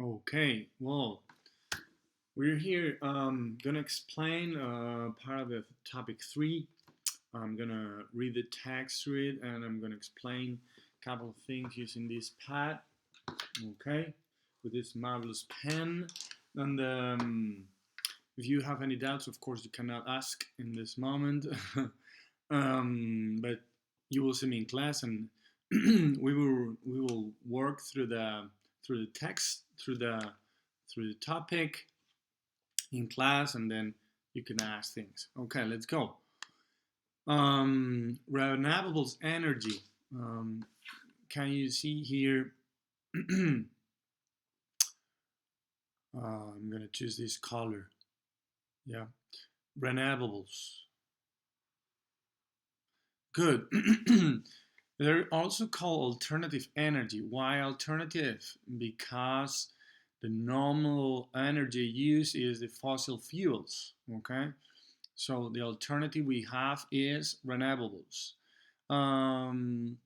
Okay, well, we're here gonna explain part of the topic 3. I'm gonna read the text through it and I'm gonna explain a couple of things using this pad, okay, with this marvelous pen. And if you have any doubts, of course, you cannot ask in this moment, but you will see me in class and we will work through the text through the topic in class, and then you can ask things. Okay, let's go. Renewables energy. Um, can you see here? I'm gonna choose this color. Yeah, renewables. Good. They're also called alternative energy. Why alternative? Because the normal energy used is the fossil fuels. Okay, so the alternative we have is renewables. Um,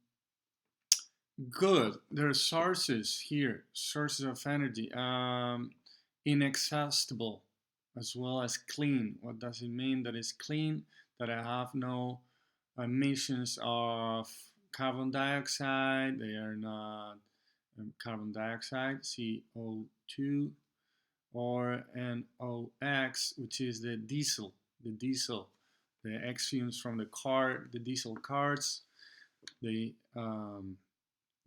Good. There are sources here, sources of energy. Inaccessible as well as clean. What does it mean that it's clean? That I have no emissions of carbon dioxide. They are not carbon dioxide, CO2, or NOx, which is the X fumes from the diesel cars. The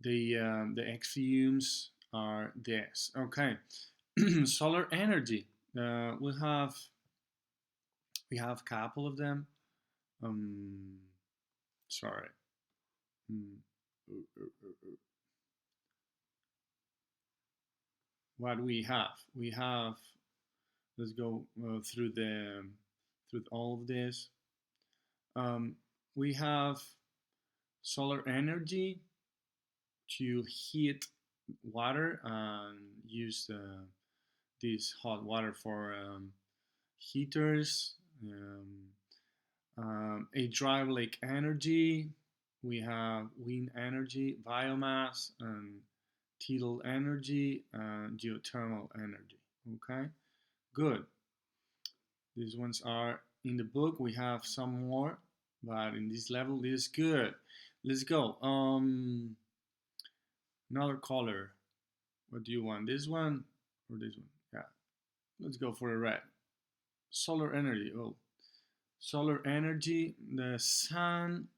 the X fumes are this. Okay, solar energy. We have a couple of them. Um, Sorry. Mm, What we have? We have. Let's go through all of this. Um, we have solar energy to heat water and use this hot water for heaters, hydraulic energy. We have wind energy, biomass, and tidal energy, and geothermal energy. Okay, good. These ones are in the book. We have some more, but in this level, this is good. Let's go. Another color. What do you want? This one or this one? Yeah. Let's go for a red. Solar energy. Oh, solar energy. The sun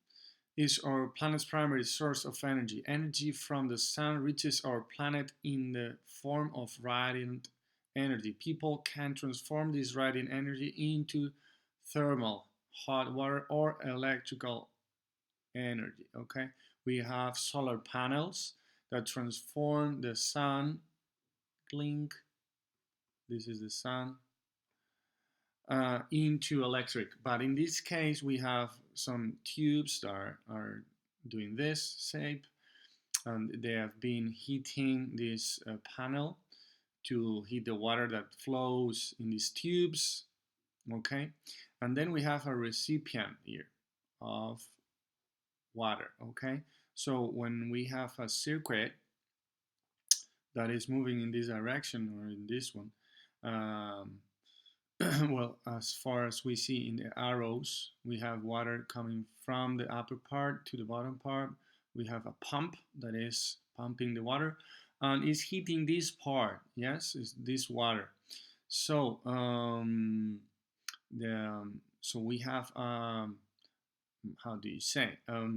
is our planet's primary source of energy. Energy from the sun reaches our planet in the form of radiant energy. People can transform this radiant energy into thermal, hot water, or electrical energy. Okay, we have solar panels that transform the sun. Blink. This is the sun into electric. But in this case, we have some tubes that are doing this shape, and they have been heating this panel to heat the water that flows in these tubes. Okay, and then we have a recipient here of water. Okay, so when we have a circuit that is moving in this direction or in this one, um, well, as far as we see in the arrows, we have water coming from the upper part to the bottom part. We have a pump that is pumping the water and is heating this part. Yes, is this water. So so we have how do you say a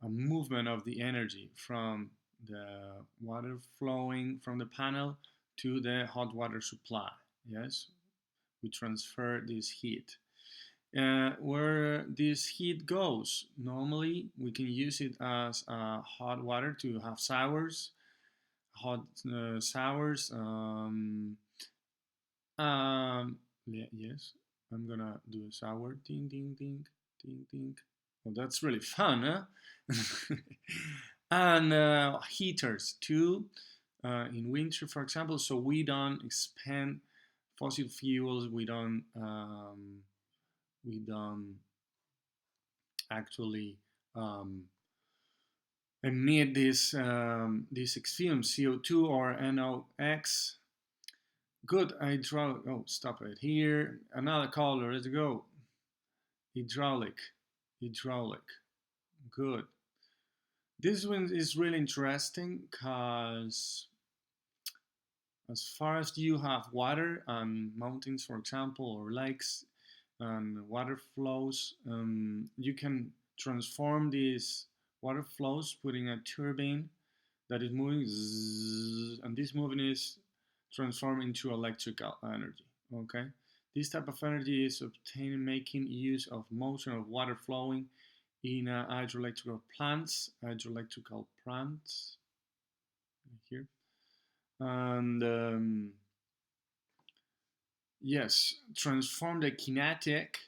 movement of the energy from the water flowing from the panel to the hot water supply. Yes, we transfer this heat. Where this heat goes, normally we can use it as hot water to have sours, hot sours. Yes, I'm gonna do a sour. Ding, ding, ding, ding, ding. Well, that's really fun, huh? And heaters too, in winter, for example. So we don't expand fossil fuels. We don't actually um, emit this extreme CO2 or NOx. Good hydraulic. Oh, stop it here. Another color. Let's go. Hydraulic. Hydraulic. Good. This one is really interesting because as far as you have water and mountains, for example, or lakes and water flows, you can transform these water flows putting a turbine that is moving, and this moving is transformed into electrical energy. Okay, this type of energy is obtained making use of motion of water flowing in hydroelectrical plants here, and yes, transform the kinetic.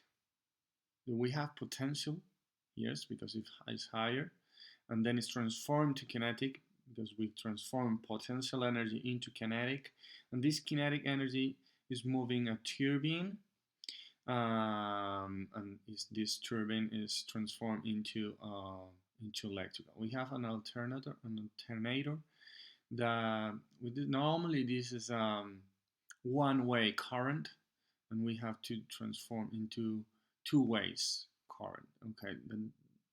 We have potential, yes, because it's higher, and then it's transformed to kinetic because we transform potential energy into kinetic, and this kinetic energy is moving a turbine, and this turbine is transformed into electrical. We have an alternator that normally this is one-way current, and we have to transform into two ways current. Okay, then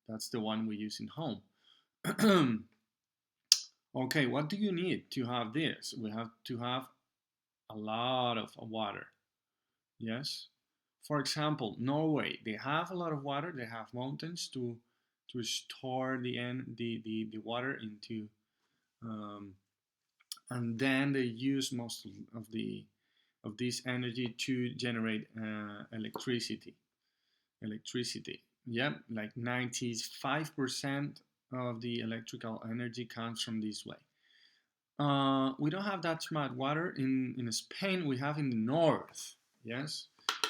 that's the one we use in home. Okay, what do you need to have this? We have to have a lot of water. Yes. For example, Norway, they have a lot of water. They have mountains to store the water into, um, and then they use most of this energy to generate electricity. Yeah, like 95% of the electrical energy comes from this way. We don't have that much water in Spain. We have in the north. Yes,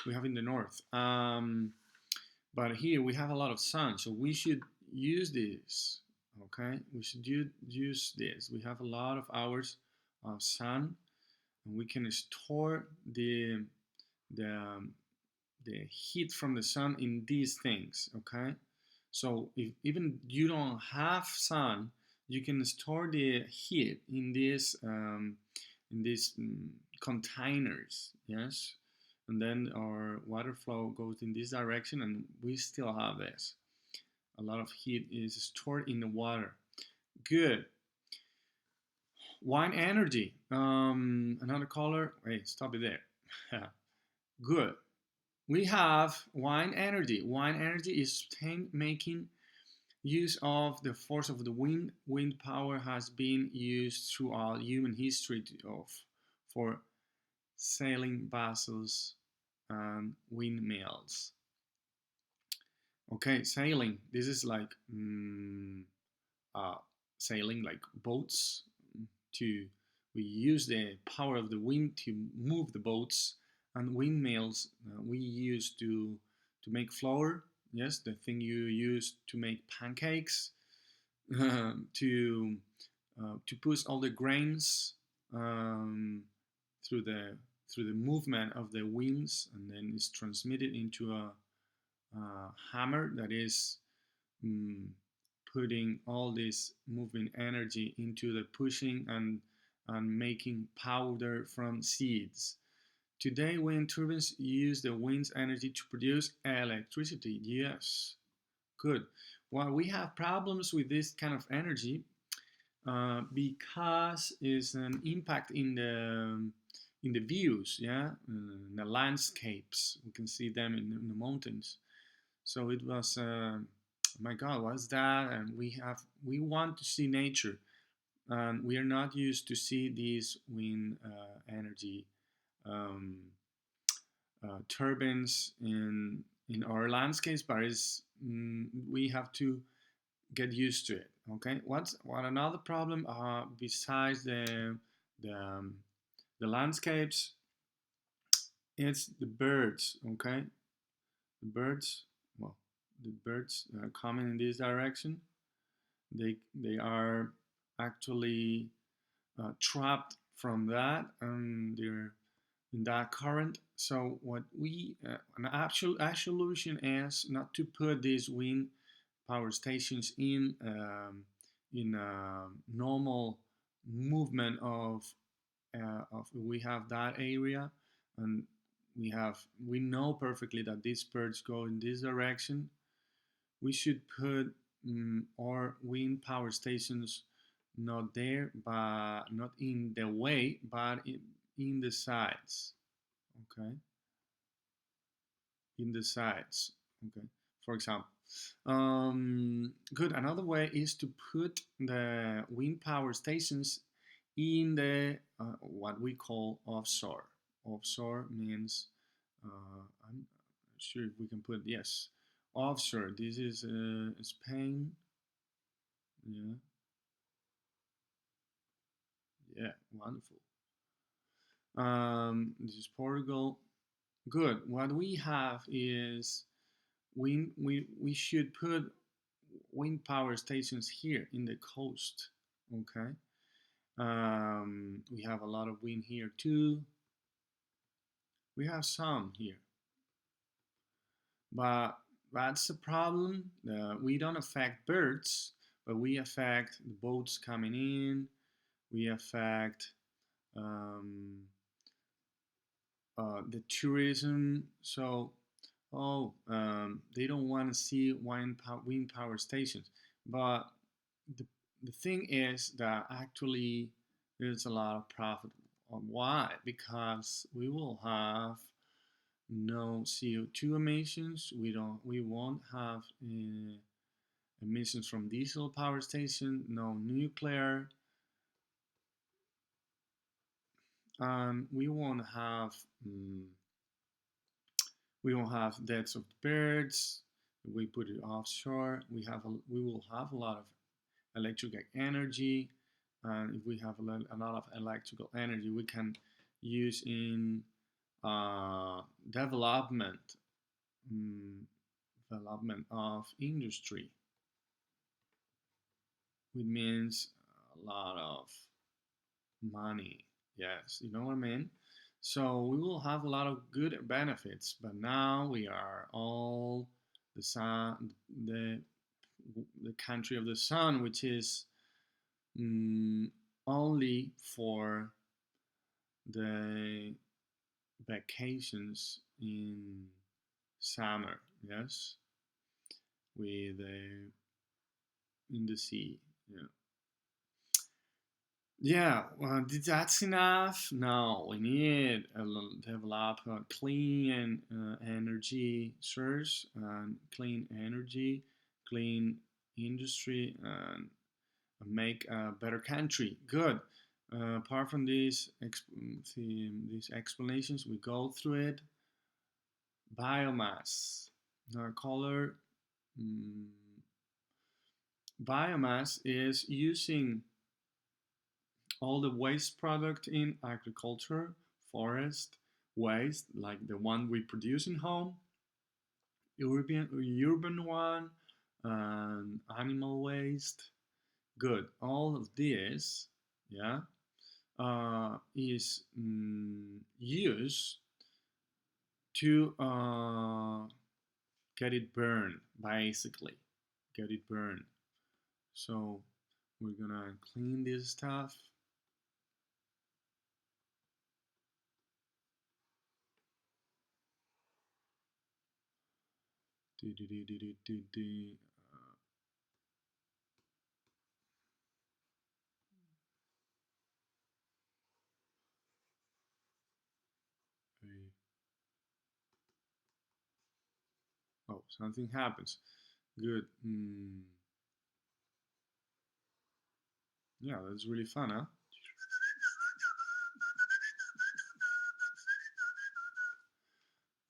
we have in the north. But here we have a lot of sun, so we should use this. Okay, we should use this. We have a lot of hours of sun, and we can store the the heat from the sun in these things. Okay, so if even you don't have sun, you can store the heat in these containers. Yes, and then our water flow goes in this direction, and we still have this. A lot of heat is stored in the water. Good. Wind energy. Another color. Wait, stop it there. Good. We have wind energy. Wind energy is making use of the force of the wind. Wind power has been used throughout human history for sailing vessels and windmills. Okay, sailing. This is like uh, sailing, like boats. To we use the power of the wind to move the boats, and windmills we use to make flour. Yes, the thing you use to make pancakes, to push all the grains through the movement of the winds, and then it's transmitted into a hammer that is mm, putting all this moving energy into the pushing and making powder from seeds. Today, wind turbines use the wind's energy to produce electricity. Yes, good. Well, we have problems with this kind of energy because it's an impact in the views, yeah, in the landscapes. We can see them in the mountains. So it was, my God, what's that? And we want to see nature, and we are not used to see these wind energy um, turbines in our landscapes, but we have to get used to it. Okay, what another problem besides the um, the landscapes? It's the birds. Okay, the birds. Well, the birds are coming in this direction. They are actually trapped from that, and they're in that current. So what we an actual solution is not to put these wind power stations in a normal movement of we have that area, and we know perfectly that these birds go in this direction. We should put our wind power stations not there, but not in the way, but in the sides. Okay, in the sides. Okay, for example. Good. Another way is to put the wind power stations in the what we call offshore. Offshore means I'm not sure if we can put yes, offshore. This is Spain. Yeah, yeah, wonderful. This is Portugal. Good. What we have is we should put wind power stations here in the coast. Okay. We have a lot of wind here too. We have some here, but that's the problem. We don't affect birds, but we affect the boats coming in. We affect um, the tourism. So, they don't want to see wind power stations. But the, the thing is that actually there's a lot of profit. Why? Because we will have no CO2 emissions. We won't have emissions from diesel power station. No nuclear, and um, we won't have deaths of birds. We put it offshore. We will have a lot of electric energy, and if we have a lot of electrical energy, we can use in uh, development um, development of industry, which means a lot of money. Yes, you know what I mean? So we will have a lot of good benefits, but now we are all the sun, the the country of the sun, which is mm, only for the vacations in summer. Yes, with in the sea. Yeah. Yeah, well, that's enough. No, we need to develop a clean energy source and clean energy, clean industry, and make a better country. Good. Apart from these explanations, we go through it. Biomass. Color. mm, Biomass is using all the waste product in agriculture, forest waste, like the one we produce in home, urban one, and animal waste. Good. All of this, yeah, is used to get it burned, basically. Get it burned. So we're gonna clean this stuff. Do, do, do, do, do, do, do. Oh, something happens. Good. Yeah, that's really fun, huh?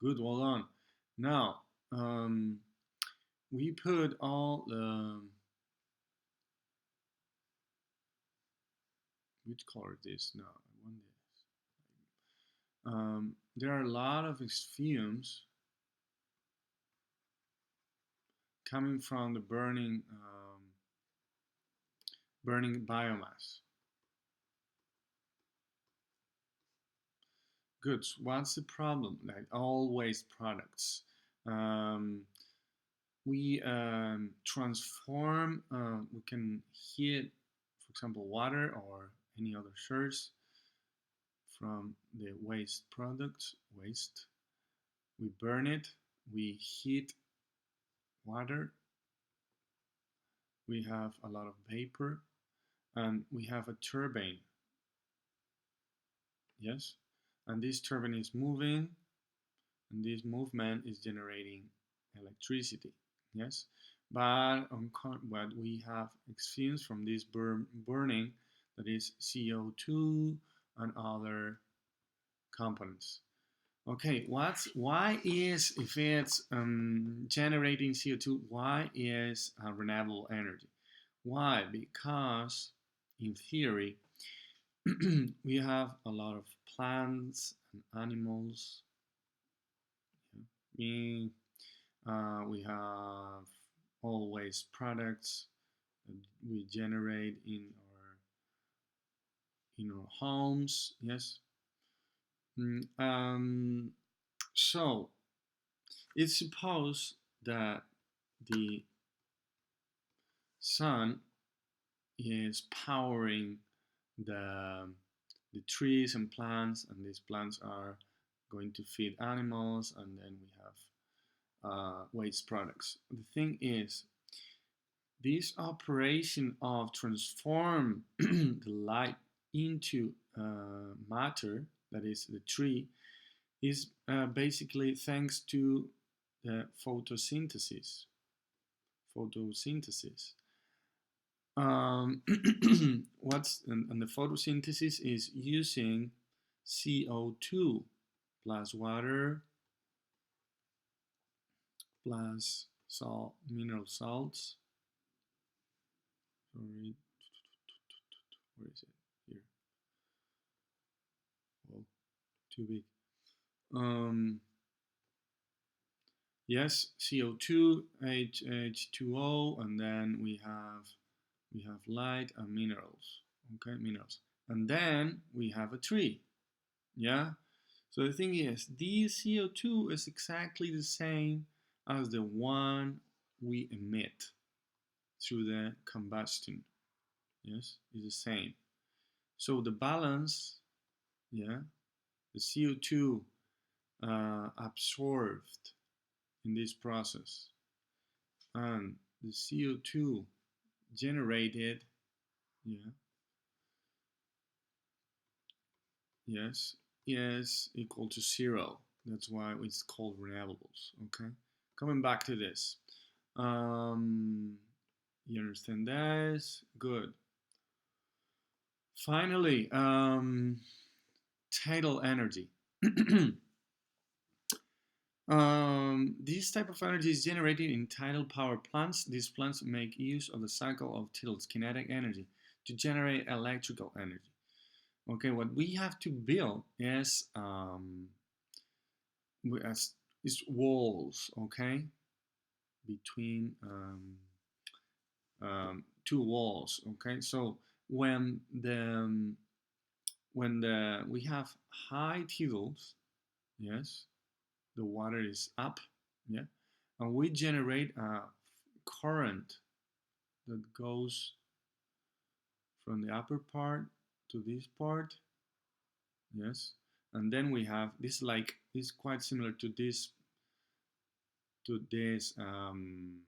Good, well done. Now, we put all the which color is this now? I want this. There are a lot of fumes coming from the burning biomass. Good. So what's the problem? Like all waste products. Um, we transform, we can heat, for example, water or any other source from the waste products. Waste, we burn it, we heat water, we have a lot of vapor, and we have a turbine. Yes, and this turbine is moving, and this movement is generating electricity. Yes, but what we have experienced from this burning, that is CO2 and other components. Okay, why is, if it's generating CO2, why is renewable energy? Why? Because in theory we have a lot of plants and animals. We we have always products that we generate in our homes. Yes. So it's supposed that the sun is powering the the trees and plants, and these plants are going to feed animals, and then we have waste products. The thing is, this operation of transform the light into matter, that is the tree, is basically thanks to the photosynthesis. Photosynthesis. What's and the photosynthesis is using CO2 plus water plus salt, mineral salts. Sorry, where is it? Here. Well, too big. Yes, CO2, H2O, and then we have light and minerals. Okay, minerals, and then we have a tree. Yeah. So the thing is, this CO2 is exactly the same as the one we emit through the combustion. Yes, is the same. So the balance, yeah, the CO2 absorbed in this process and the CO2 generated, yeah, yes, is equal to zero. That's why it's called renewables. Okay, coming back to this. You understand this? Good. Finally, tidal energy. This type of energy is generated in tidal power plants. These plants make use of the cycle of tidal kinetic energy to generate electrical energy. Okay, what we have to build is walls. Okay, between two walls. Okay, so when we have high tidals, yes, the water is up, yeah, and we generate a current that goes from the upper part to this part, yes, and then we have this, like, is quite similar to this to this um,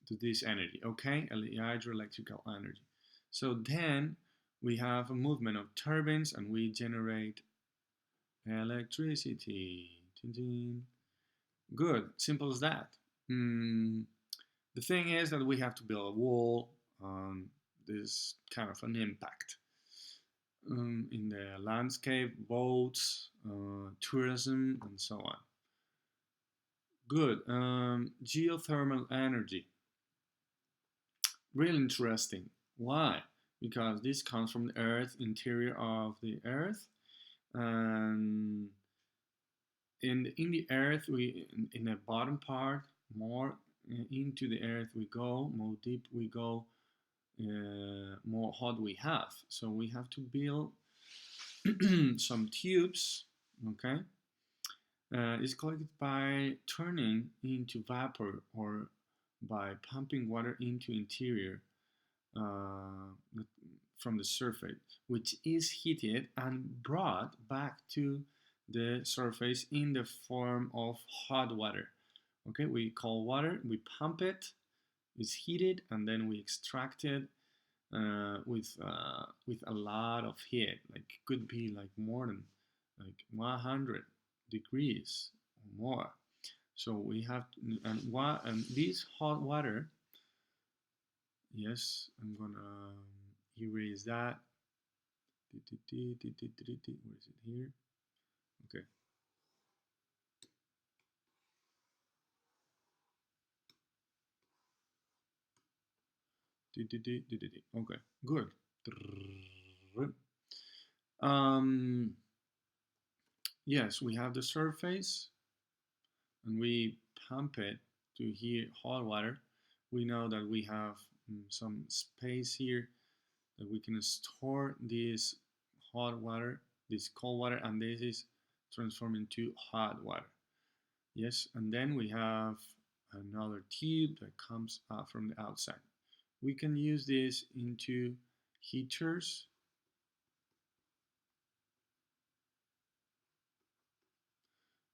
to this energy, okay, hydroelectrical energy. So then we have a movement of turbines, and we generate electricity. Good, simple as that. The thing is that we have to build a wall. There's kind of an impact in the landscape, boats, tourism, and so on. Good. Geothermal energy. Really interesting. Why? Because this comes from the earth, interior of the earth, and in the earth, in the bottom part, more into the earth we go, more deep we go, more hot we have. So we have to build some tubes. Okay, it's collected by turning into vapor or by pumping water into interior uh, from the surface, which is heated and brought back to the surface in the form of hot water. Okay, we call water, we pump it, it's heated, and then we extract it with a lot of heat. Like could be like more than like 100 degrees or more. So we have and this hot water. Yes, I'm gonna erase that. Where is it here? Okay. Okay, good. Um, yes, we have the surface and we pump it to heat hot water. We know that we have some space here that we can store this hot water, this cold water, and this is transformed into hot water. Yes, and then we have another tube that comes out from the outside. We can use this into heaters,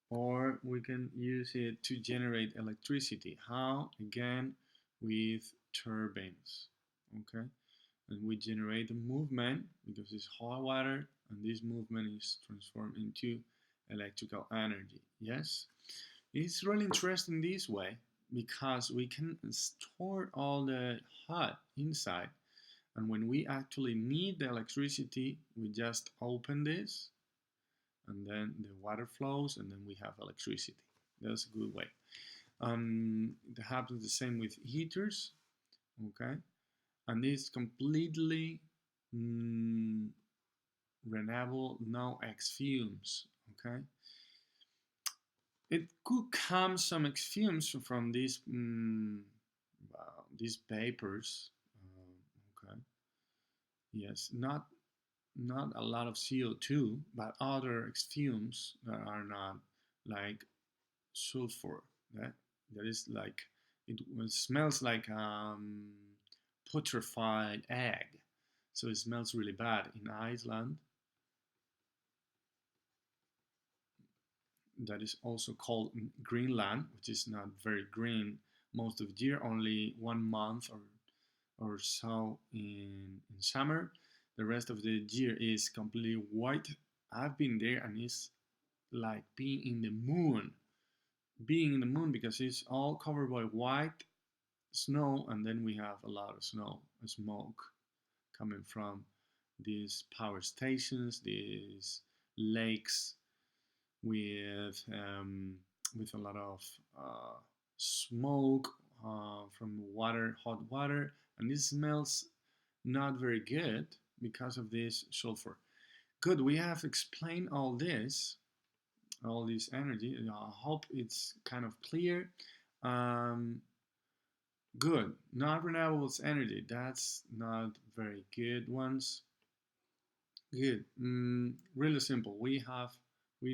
or we can use it to generate electricity. How? Again, with turbines. Okay, and we generate a movement because it's hot water, and this movement is transformed into electrical energy. Yes, it's really interesting this way because we can store all the hot inside, and when we actually need the electricity, we just open this, and then the water flows, and then we have electricity. That's a good way. It happens the same with heaters, okay? And it's completely mm, renewable, no X fumes, okay? It could come some X fumes from these vapors, okay? Yes, not a lot of CO2, but other X fumes that are not like sulfur. That that is like it smells like putrefied egg, so it smells really bad in Iceland. That is also called Greenland, which is not very green most of the year, only 1 month or so in summer. The rest of the year is completely white. I've been there and it's like being in the moon. Being in the moon because it's all covered by white snow, and then we have a lot of snow and smoke coming from these power stations, these lakes with a lot of uh, smoke from water, hot water, and it smells not very good because of this sulfur. Good, we have explained all this energy. I hope it's kind of clear. Um, Good, not renewables energy. That's not very good ones. Good. Really simple. We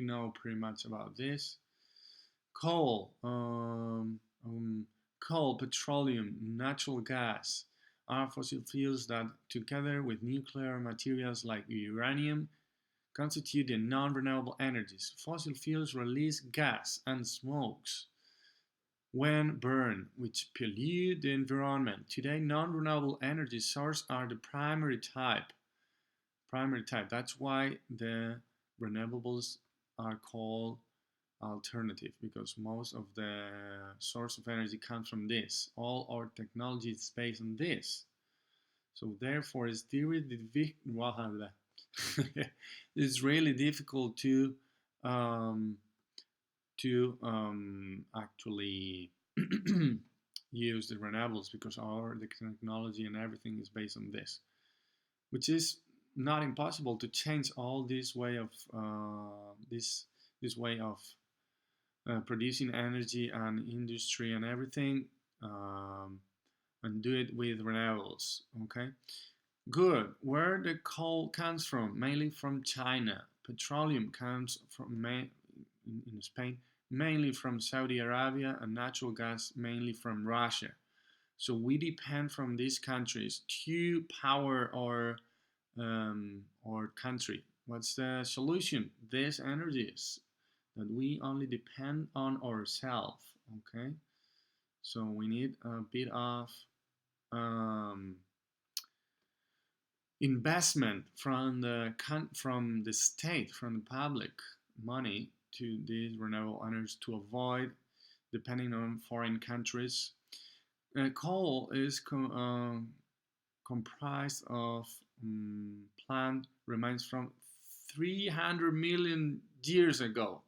know pretty much about this. Coal, coal, petroleum, natural gas are fossil fuels that, together with nuclear materials like uranium, constitute the non-renewable energies. Fossil fuels release gas and smokes when burned, which pollute the environment. Today, non-renewable energy sources are the primary type. Primary type. That's why the renewables are called alternative, because most of the source of energy comes from this. All our technology is based on this. So therefore, it's really difficult um, to actually use the renewables because the technology and everything is based on this, which is not impossible to change all this way of this way of producing energy and industry and everything, um, and do it with renewables. Okay, good. Where the coal comes from? Mainly from China. Petroleum comes from in Spain, mainly from Saudi Arabia, and natural gas mainly from Russia. So we depend from these countries to power our country. What's the solution? These energies that we only depend on ourselves. Okay, so we need a bit of um, investment from the state, from the public money to these renewable energies to avoid depending on foreign countries. Coal is comprised of plant remains from 300 million years ago.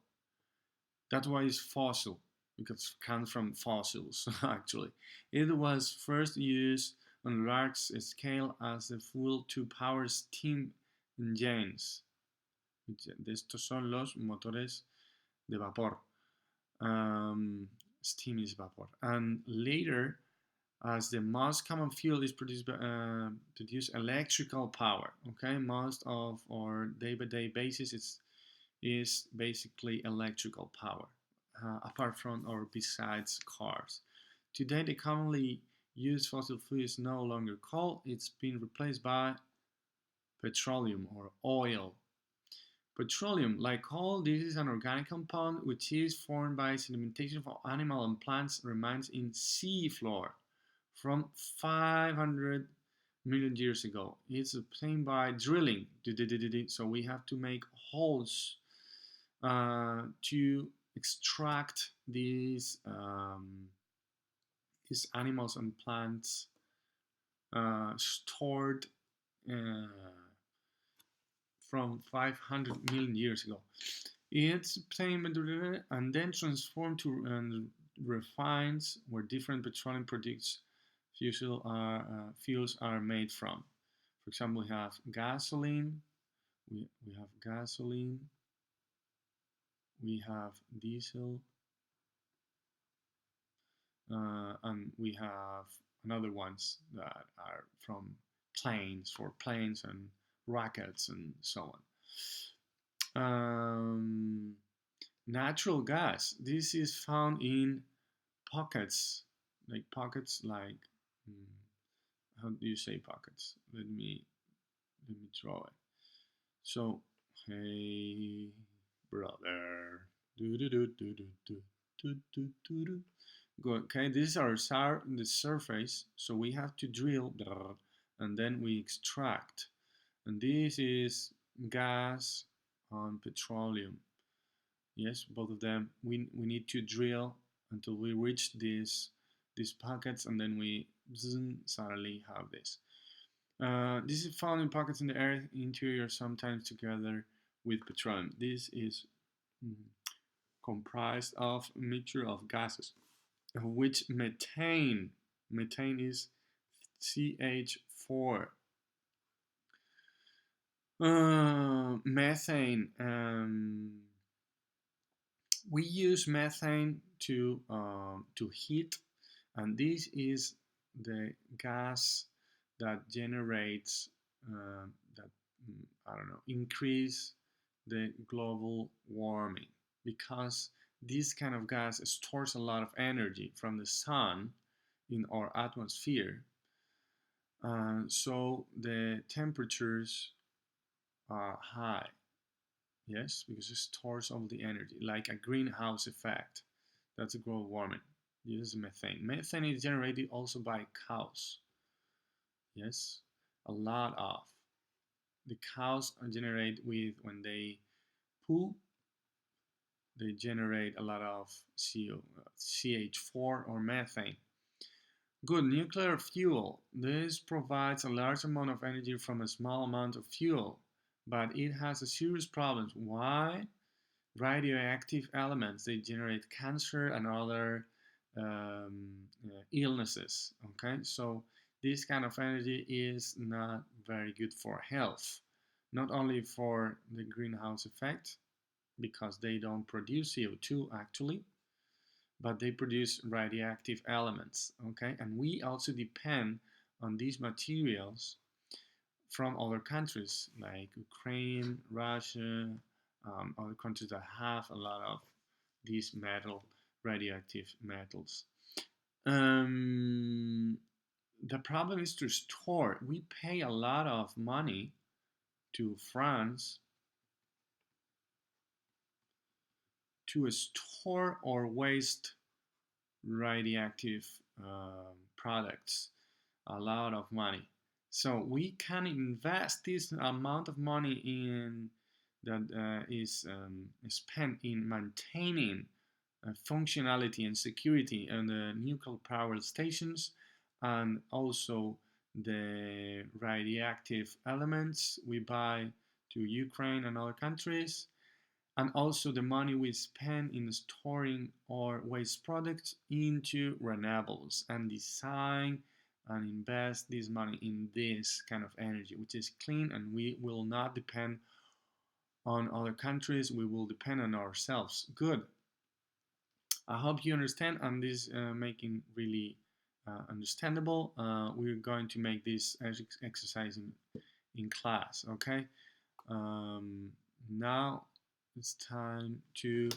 That's why it's fossil, because it comes from fossils, actually. It was first used on a large scale as a fuel to power steam engines. Estos son los motores de vapor. Steam is vapor. And later, as the most common fuel is produce electrical power. Okay, most of our day-by-day basis is basically electrical power, apart from or besides cars. Today, the commonly used fossil fuel is no longer coal; it's been replaced by petroleum or oil. Petroleum, like coal, this is an organic compound which is formed by sedimentation of animal and plants remains in sea floor from 500 million years ago. It's obtained by drilling. So we have to make holes to extract these animals and plants stored uh, from 500 million years ago. It's obtained and then transformed to refines where different petroleum products fuels are made from. For example, we have gasoline, we have gasoline, we have diesel, and we have another ones that are from planes, for planes and rockets and so on. Natural gas. This is found in pockets, like mm, how do you say pockets? Let me draw it. So, hey, brother. Do do do do do do do do do do. Good. Okay, this is our the surface. So we have to drill, and then we extract. And this is gas and petroleum. Yes, both of them. We need to drill until we reach these pockets, and then we suddenly have this. This is found in pockets in the earth interior, sometimes together with petroleum. This is mm, comprised of a mixture of gases, of which methane is CH4. Methane. We use methane to heat, and this is the gas that generates that I don't know, increase the global warming, because this kind of gas stores a lot of energy from the sun in our atmosphere, so the temperatures are high. Yes, because it stores all the energy, like a greenhouse effect. That's a global warming. This is methane. Methane is generated also by cows. Yes, a lot of. The cows generate with when they poo, they generate a lot of CH4 or methane. Good. Nuclear fuel. This provides a large amount of energy from a small amount of fuel, but it has a serious problems. Why? Radioactive elements, they generate cancer and other illnesses. Okay, so this kind of energy is not very good for health, not only for the greenhouse effect, because they don't produce CO2 actually, but they produce radioactive elements. Okay, and we also depend on these materials from other countries like Ukraine, Russia, other countries that have a lot of these radioactive metals. Um, the problem is to store. We pay a lot of money to France to store or waste radioactive products, a lot of money. So we can invest this amount of money in that is spent in maintaining functionality and security in the nuclear power stations, and also the radioactive elements we buy to Ukraine and other countries, and also the money we spend in storing our waste products into renewables, and design and invest this money in this kind of energy which is clean, and we will not depend on other countries, we will depend on ourselves. Good. I hope you understand, and this making really understandable. We're going to make this exercise in class, okay? um, Now it's time to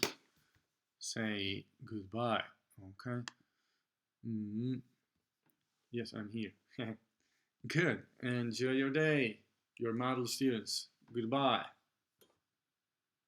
say goodbye. Okay. Yes, I'm here. Good. Enjoy your day, your model students. Goodbye.